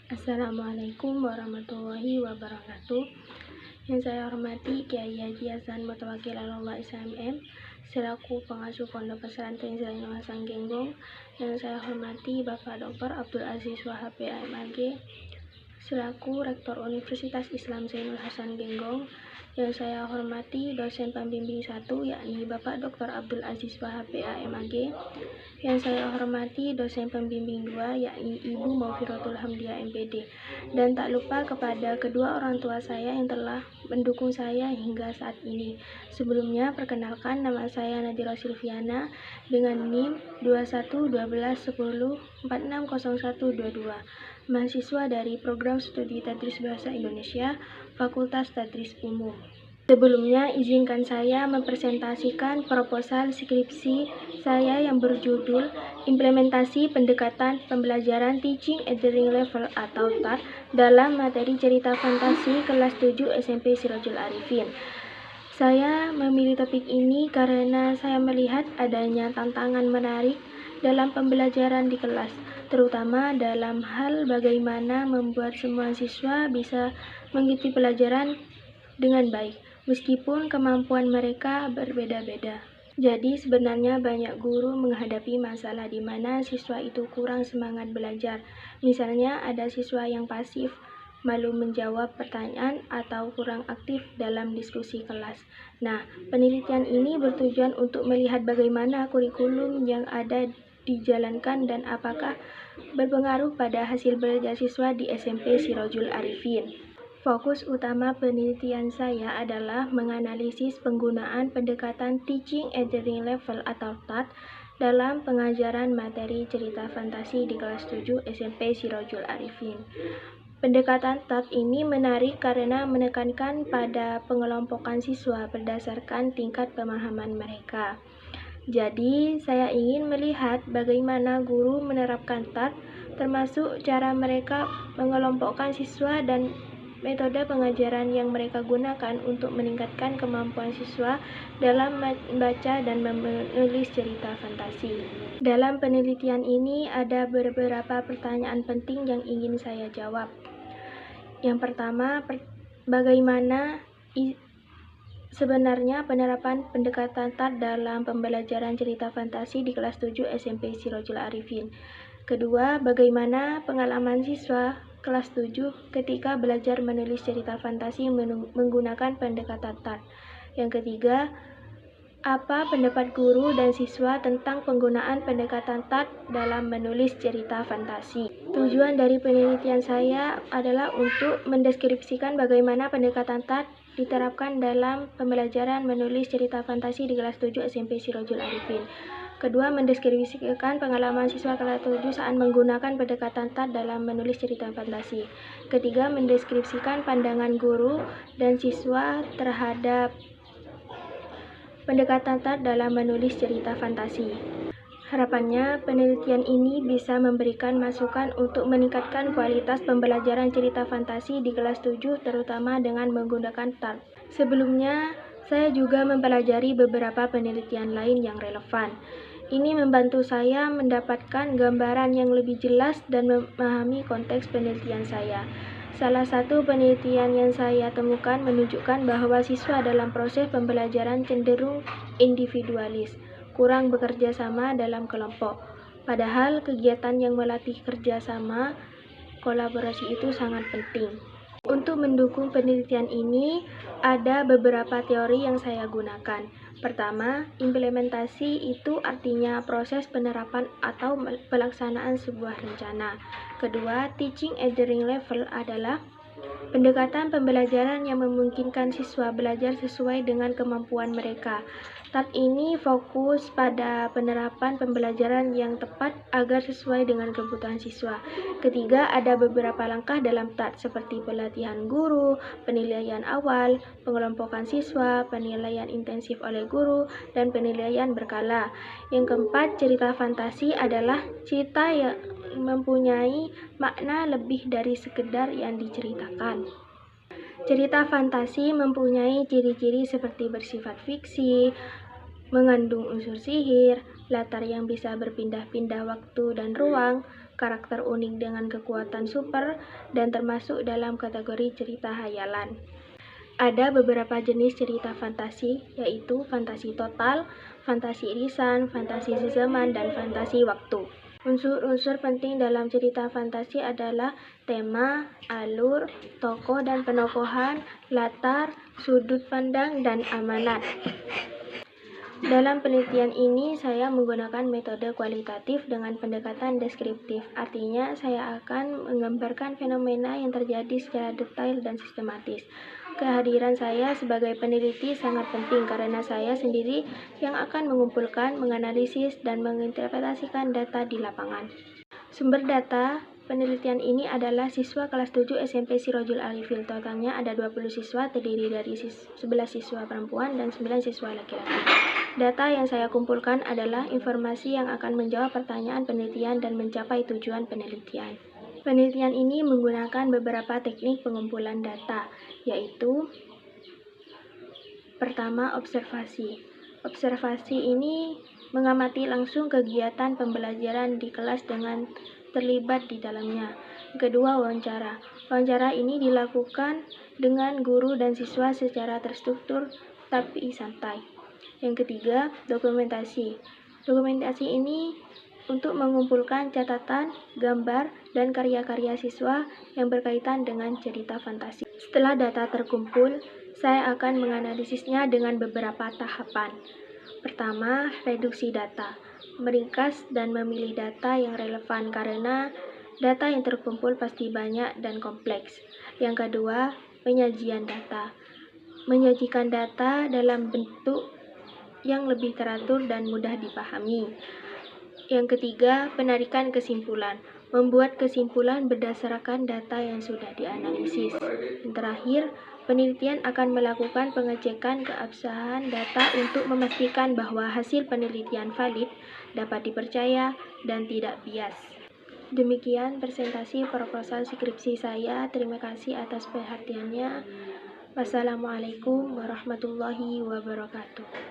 Assalamualaikum warahmatullahi wabarakatuh. Yang saya hormati Kiai Haji Hasan Mutawakil Allah SMM selaku pengasuh Pondok Pesantren Zainul Hasan Genggong. Yang saya hormati Bapak Dr. Abdul Aziz Wahab PAMAG selaku Rektor Universitas Islam Zainul Hasan Genggong. Yang saya hormati dosen pembimbing 1 yakni Bapak Dr. Abdul Aziz Wahab PAMAG. Yang saya hormati dosen pembimbing 2 yakni Ibu Maufirotul Hamdiah MPD. Dan tak lupa kepada kedua orang tua saya yang telah mendukung saya hingga saat ini. Sebelumnya perkenalkan, nama saya Nadira Silviana dengan NIM 211210460122, mahasiswa dari Program Studi Tadris Bahasa Indonesia, Fakultas Tadris Umum. Sebelumnya, izinkan saya mempresentasikan proposal skripsi saya yang berjudul Implementasi Pendekatan Pembelajaran Teaching at the Ring Level atau TAT dalam materi cerita fantasi kelas 7 SMP Sirajul Arifin. Saya memilih topik ini karena saya melihat adanya tantangan menarik dalam pembelajaran di kelas, terutama dalam hal bagaimana membuat semua siswa bisa mengikuti pelajaran dengan baik, meskipun kemampuan mereka berbeda-beda. Jadi sebenarnya banyak guru menghadapi masalah di mana siswa itu kurang semangat belajar. Misalnya ada siswa yang pasif, malu menjawab pertanyaan, atau kurang aktif dalam diskusi kelas. Nah, penelitian ini bertujuan untuk melihat bagaimana kurikulum yang ada dijalankan dan apakah berpengaruh pada hasil belajar siswa di SMP Sirajul Arifin. Fokus utama penelitian saya adalah menganalisis penggunaan pendekatan Teaching at the Ring Level atau TAT dalam pengajaran materi cerita fantasi di kelas 7 SMP Sirajul Arifin. Pendekatan TAT ini menarik karena menekankan pada pengelompokan siswa berdasarkan tingkat pemahaman mereka. Jadi, saya ingin melihat bagaimana guru menerapkan TAT, termasuk cara mereka mengelompokkan siswa dan metode pengajaran yang mereka gunakan untuk meningkatkan kemampuan siswa dalam membaca dan menulis cerita fantasi. Dalam penelitian ini ada beberapa pertanyaan penting yang ingin saya jawab. Yang pertama, bagaimana sebenarnya penerapan pendekatan TAT dalam pembelajaran cerita fantasi di kelas 7 SMP Sirajul Arifin? Kedua, bagaimana pengalaman siswa kelas 7 ketika belajar menulis cerita fantasi menggunakan pendekatan TAT? Yang ketiga, apa pendapat guru dan siswa tentang penggunaan pendekatan TAT dalam menulis cerita fantasi? Tujuan dari penelitian saya adalah untuk mendeskripsikan bagaimana pendekatan TAT diterapkan dalam pembelajaran menulis cerita fantasi di kelas 7 SMP Sirajul Arifin. Kedua, mendeskripsikan pengalaman siswa kelas 7 saat menggunakan pendekatan TAT dalam menulis cerita fantasi. Ketiga, mendeskripsikan pandangan guru dan siswa terhadap pendekatan TAT dalam menulis cerita fantasi. Harapannya, penelitian ini bisa memberikan masukan untuk meningkatkan kualitas pembelajaran cerita fantasi di kelas 7, terutama dengan menggunakan TAT. Sebelumnya, saya juga mempelajari beberapa penelitian lain yang relevan. Ini membantu saya mendapatkan gambaran yang lebih jelas dan memahami konteks penelitian saya. Salah satu penelitian yang saya temukan menunjukkan bahwa siswa dalam proses pembelajaran cenderung individualis, kurang bekerja sama dalam kelompok. Padahal kegiatan yang melatih kerja sama, kolaborasi itu sangat penting. Untuk mendukung penelitian ini, ada beberapa teori yang saya gunakan. Pertama, implementasi itu artinya proses penerapan atau pelaksanaan sebuah rencana. Kedua, teaching at the ring level adalah pendekatan pembelajaran yang memungkinkan siswa belajar sesuai dengan kemampuan mereka. TAT ini fokus pada penerapan pembelajaran yang tepat agar sesuai dengan kebutuhan siswa. Ketiga, ada beberapa langkah dalam TAT seperti pelatihan guru, penilaian awal, pengelompokan siswa, penilaian intensif oleh guru, dan penilaian berkala. Yang keempat, cerita fantasi adalah cerita yang mempunyai makna lebih dari sekedar yang diceritakan. Cerita fantasi mempunyai ciri-ciri seperti bersifat fiksi, mengandung unsur sihir, latar yang bisa berpindah-pindah waktu dan ruang, karakter unik dengan kekuatan super, dan termasuk dalam kategori cerita hayalan. Ada beberapa jenis cerita fantasi, yaitu fantasi total, fantasi irisan, fantasi sezaman, dan fantasi waktu. Unsur-unsur penting dalam cerita fantasi adalah tema, alur, tokoh dan penokohan, latar, sudut pandang, dan amanat. Dalam penelitian ini, saya menggunakan metode kualitatif dengan pendekatan deskriptif. Artinya, saya akan menggambarkan fenomena yang terjadi secara detail dan sistematis. Kehadiran saya sebagai peneliti sangat penting karena saya sendiri yang akan mengumpulkan, menganalisis, dan menginterpretasikan data di lapangan. Sumber data penelitian ini adalah siswa kelas 7 SMP Sirojul Arifin. Totalnya ada 20 siswa, terdiri dari 11 siswa perempuan dan 9 siswa laki-laki. Data yang saya kumpulkan adalah informasi yang akan menjawab pertanyaan penelitian dan mencapai tujuan penelitian. Penelitian ini menggunakan beberapa teknik pengumpulan data, yaitu pertama, observasi. Observasi ini mengamati langsung kegiatan pembelajaran di kelas dengan terlibat di dalamnya. Kedua, wawancara. Wawancara ini dilakukan dengan guru dan siswa secara terstruktur tapi santai. Yang ketiga, dokumentasi. Dokumentasi ini untuk mengumpulkan catatan, gambar, dan karya-karya siswa yang berkaitan dengan cerita fantasi. Setelah data terkumpul, saya akan menganalisisnya dengan beberapa tahapan. Pertama, reduksi data. Meringkas dan memilih data yang relevan karena data yang terkumpul pasti banyak dan kompleks. Yang kedua, penyajian data. Menyajikan data dalam bentuk yang lebih teratur dan mudah dipahami. Yang ketiga, penarikan kesimpulan. Membuat kesimpulan berdasarkan data yang sudah dianalisis. Yang terakhir, penelitian akan melakukan pengecekan keabsahan data untuk memastikan bahwa hasil penelitian valid, dapat dipercaya, dan tidak bias. Demikian presentasi proposal skripsi saya. Terima kasih atas perhatiannya. Wassalamualaikum warahmatullahi wabarakatuh.